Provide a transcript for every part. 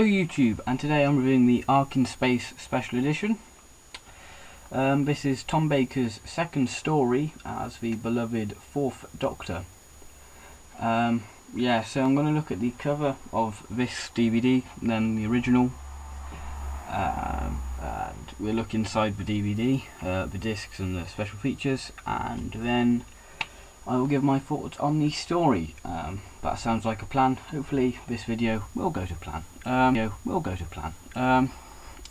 Hello YouTube, and today I'm reviewing the Ark in Space Special Edition. This is Tom Baker's second story as the beloved Fourth Doctor. So I'm going to look at the cover of this DVD, then the original, and we'll look inside the DVD, the discs and the special features, and then I will give my thoughts on the story. That sounds like a plan. Hopefully this video will go to plan.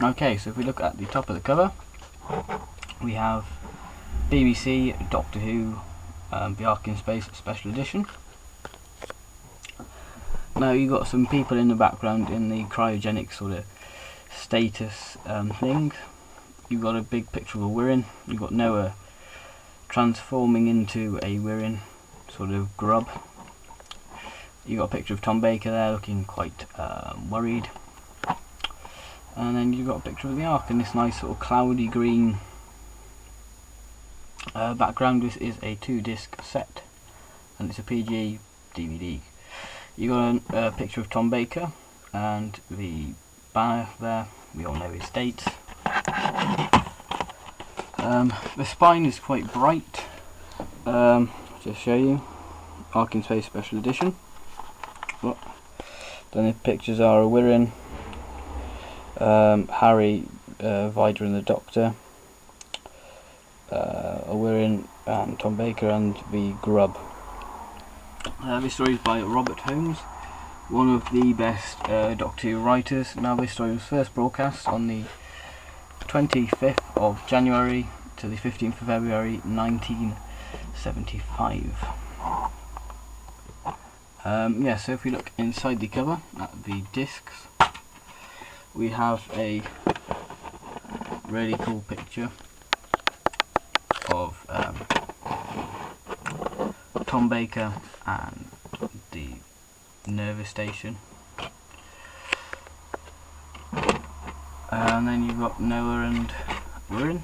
Okay, so if we look at the top of the cover, we have BBC Doctor Who, the Ark in Space Special Edition. Now you've got some people in the background in the cryogenic sort of status thing. You've got a big picture of a Wirrin. You've got Noah transforming into a Wirrin sort of grub. You got a picture of Tom Baker there looking quite worried, and then you've got a picture of the Ark in this nice sort of cloudy green background. This is a 2-disc set and it's a PG DVD. You got a picture of Tom Baker and the banner there. We all know his dates. The spine is quite bright. Just show you, Ark in Space Special Edition. Then the pictures are a Wirrin, Harry, Vida and the Doctor, a Wirrin, and Tom Baker and the Grub. This story is by Robert Holmes, one of the best Doctor Who writers. Now this story was first broadcast on the 25th of January to the 15th of February 1975. So if we look inside the cover at the discs, we have a really cool picture of Tom Baker and the Nervous Station, and then you've got Noah and Wirrin.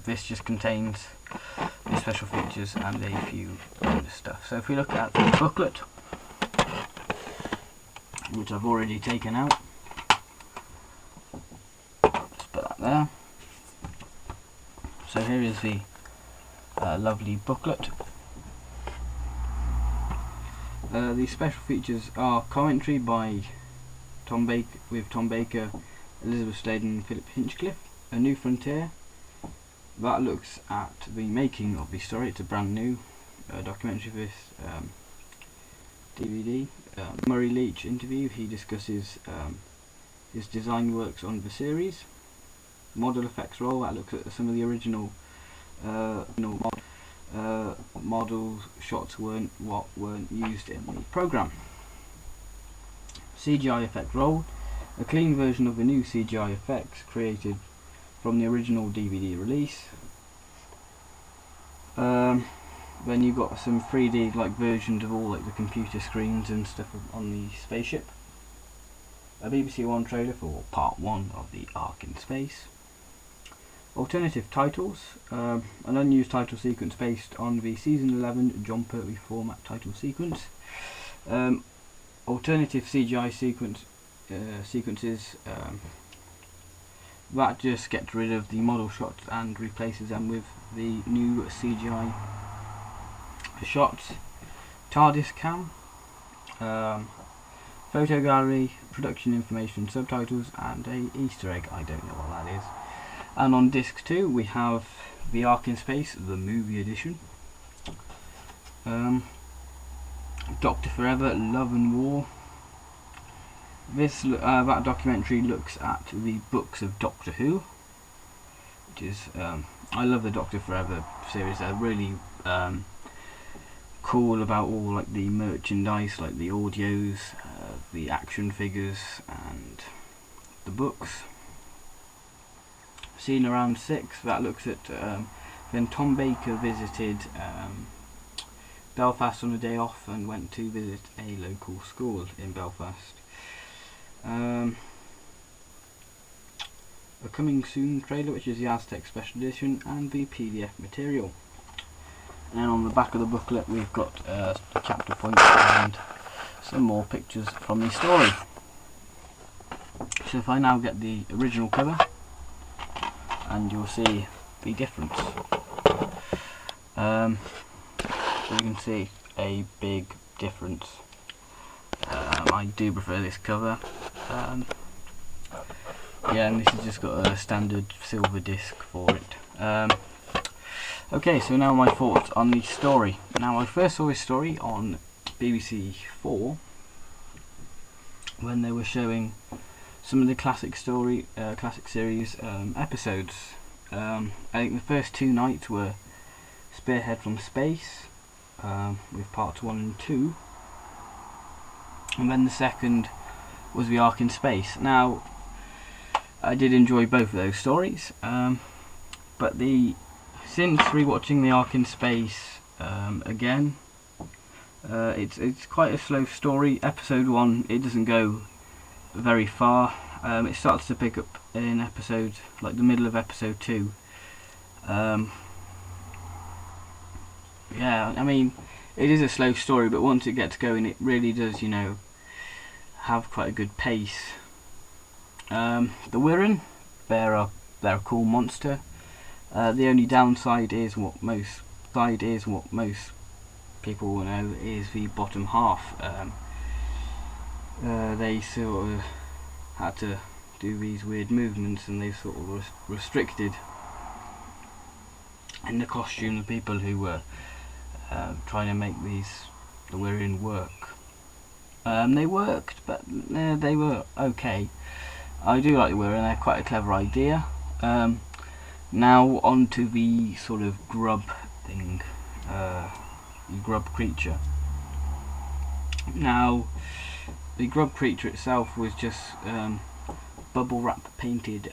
This just contains the special features and a few bonus stuff. So if we look at the booklet, which I've already taken out, just put that there. So here is the lovely booklet. The special features are commentary by Tom Baker, Elizabeth Sladen and Philip Hinchcliffe, A New Frontier. That looks at the making of the story. It's a brand new documentary for this DVD. Murray Leach interview. He discusses his design works on the series. Model effects roll. That looks at some of the original model shots weren't used in the program. CGI effect roll. A clean version of the new CGI effects created from the original DVD release. Then you've got some 3D versions of all the computer screens and stuff on the spaceship. A BBC One trailer for part 1 of the Ark in Space. Alternative titles, an unused title sequence based on the season 11 John Pertwee format title sequence. Alternative CGI sequences that just gets rid of the model shots and replaces them with the new CGI shots. TARDIS cam, photo gallery, production information, subtitles, and a Easter egg. I don't know what that is. And on disc 2 we have the Ark in Space, the movie edition. Doctor Forever, Love and War. That documentary looks at the books of Doctor Who, which is I love the Doctor Forever series. They're really cool about all the merchandise, the audios, the action figures, and the books. Scene around 6, that looks at when Tom Baker visited Belfast on a day off and went to visit a local school in Belfast. A coming soon trailer, which is the Aztec Special Edition, and the PDF material. And on the back of the booklet we've got the chapter points and some more pictures from the story. So if I now get the original cover, and you'll see the difference. So you can see a big difference. I do prefer this cover. Yeah, and this has just got a standard silver disc for it. Okay, so now my thoughts on the story. Now I first saw this story on BBC 4 when they were showing some of the classic series episodes. I think the first 2 nights were Spearhead from Space, with parts 1 and 2, and then the second was The Ark in Space. Now, I did enjoy both of those stories, but since rewatching The Ark in Space again, it's quite a slow story. Episode 1, it doesn't go very far. It starts to pick up in episodes like the middle of episode 2. Yeah, I mean, it is a slow story, but once it gets going, it really does, have quite a good pace. The Wirrn, they're a cool monster. The only downside is what most people will know is the bottom half. They sort of had to do these weird movements, and they sort of restricted in the costume the people who were trying to make the Wirrn work. They worked, but they were okay. I do like the Wirrn, they're quite a clever idea. Now on to the sort of grub thing, the grub creature. Now, the grub creature itself was just bubble wrap painted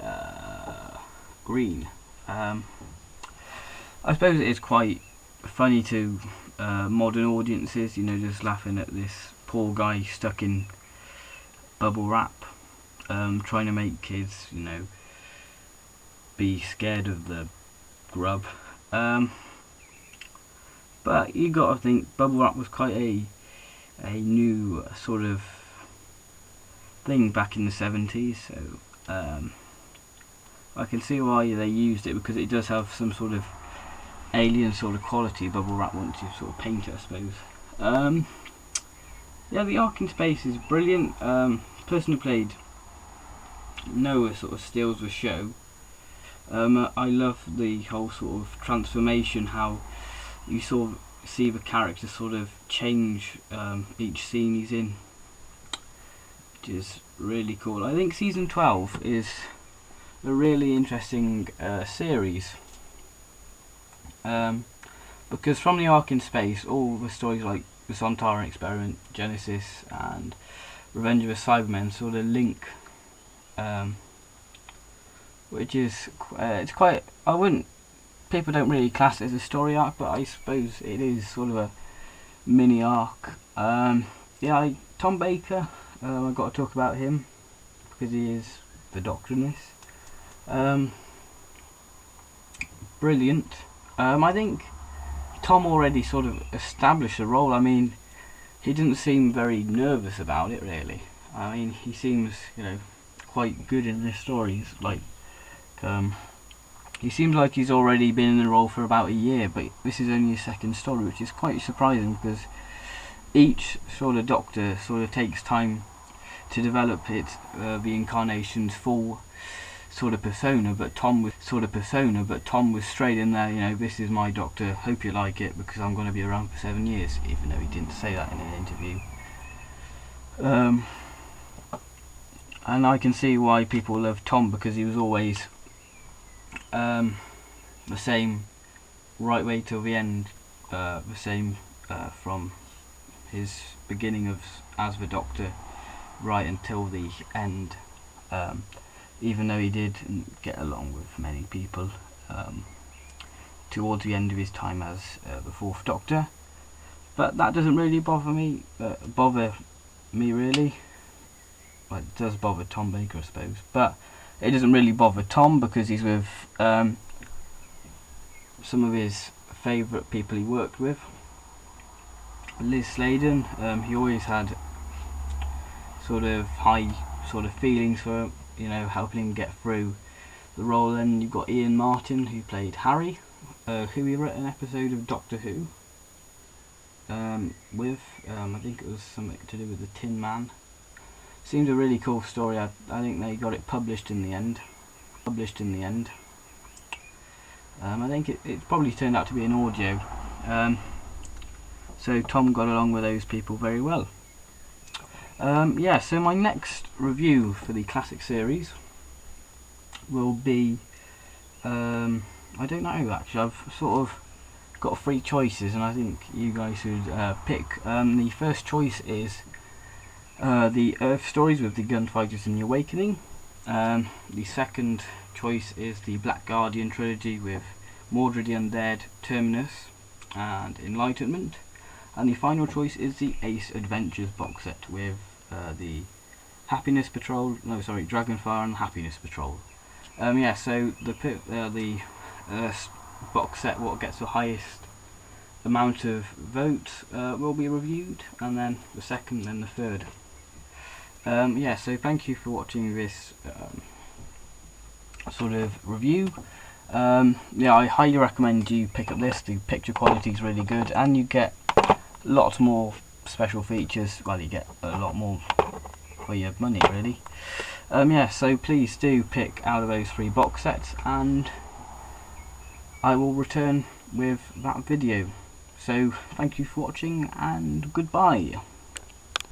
green. I suppose it is quite funny to modern audiences, just laughing at this poor guy stuck in bubble wrap, trying to make kids, be scared of the grub. But you got to think bubble wrap was quite a new sort of thing back in the 70s, so I can see why they used it, because it does have some sort of alien sort of quality, bubble wrap, once you sort of paint it, I suppose. Yeah, The Ark in Space is brilliant. Person who played Noah sort of steals the show. I love the whole sort of transformation, how you sort of see the character sort of change each scene he's in, which is really cool. I think season 12 is a really interesting series, because from The Ark in Space, all the stories like the Sontaran Experiment, Genesis, and Revenge of the Cybermen sort of link, which is it's quite. People don't really class it as a story arc, but I suppose it is sort of a mini arc. Yeah, Tom Baker. I've got to talk about him because he is the Doctor in this. Brilliant. I think Tom already sort of established a role. I mean, he didn't seem very nervous about it, really. I mean, he seems, quite good in this story. He seems like he's already been in the role for about a year, but this is only his second story, which is quite surprising, because each sort of Doctor sort of takes time to develop the incarnation's full sort of persona, but Tom was straight in there, this is my Doctor, hope you like it, because I'm going to be around for 7 years, even though he didn't say that in an interview. And I can see why people love Tom, because he was always the same right way till the end, the same from his beginning as the Doctor right until the end, even though he didn't get along with many people towards the end of his time as the Fourth Doctor. But that doesn't really bother me really. Well, it does bother Tom Baker, I suppose, but it doesn't really bother Tom, because he's with some of his favourite people he worked with. Liz Sladen, he always had sort of high sort of feelings for, you know, helping him get through the role. Then you've got Ian Martin, who played Harry, who he wrote an episode of Doctor Who with. I think it was something to do with the Tin Man. Seems a really cool story. I think they got it published in the end. I think it probably turned out to be an audio. So Tom got along with those people very well. Yeah, so my next review for the classic series will be, I don't know actually, I've sort of got 3 choices and I think you guys should pick. The first choice is the Earth stories with the Gunfighters and the Awakening. The second choice is the Black Guardian trilogy with Mordred the Undead, Terminus and Enlightenment. And the final choice is the Ace Adventures box set with the Happiness Patrol, Dragonfire and Happiness Patrol. Yeah, so the box set, what gets the highest amount of votes will be reviewed, and then the second and the third. Yeah, so thank you for watching this sort of review. Yeah, I highly recommend you pick up this. The picture quality is really good, and you get lots more special features. Well, you get a lot more for your money, really. Yeah, so please do pick out of those 3 box sets, and I will return with that video. So thank you for watching, and goodbye.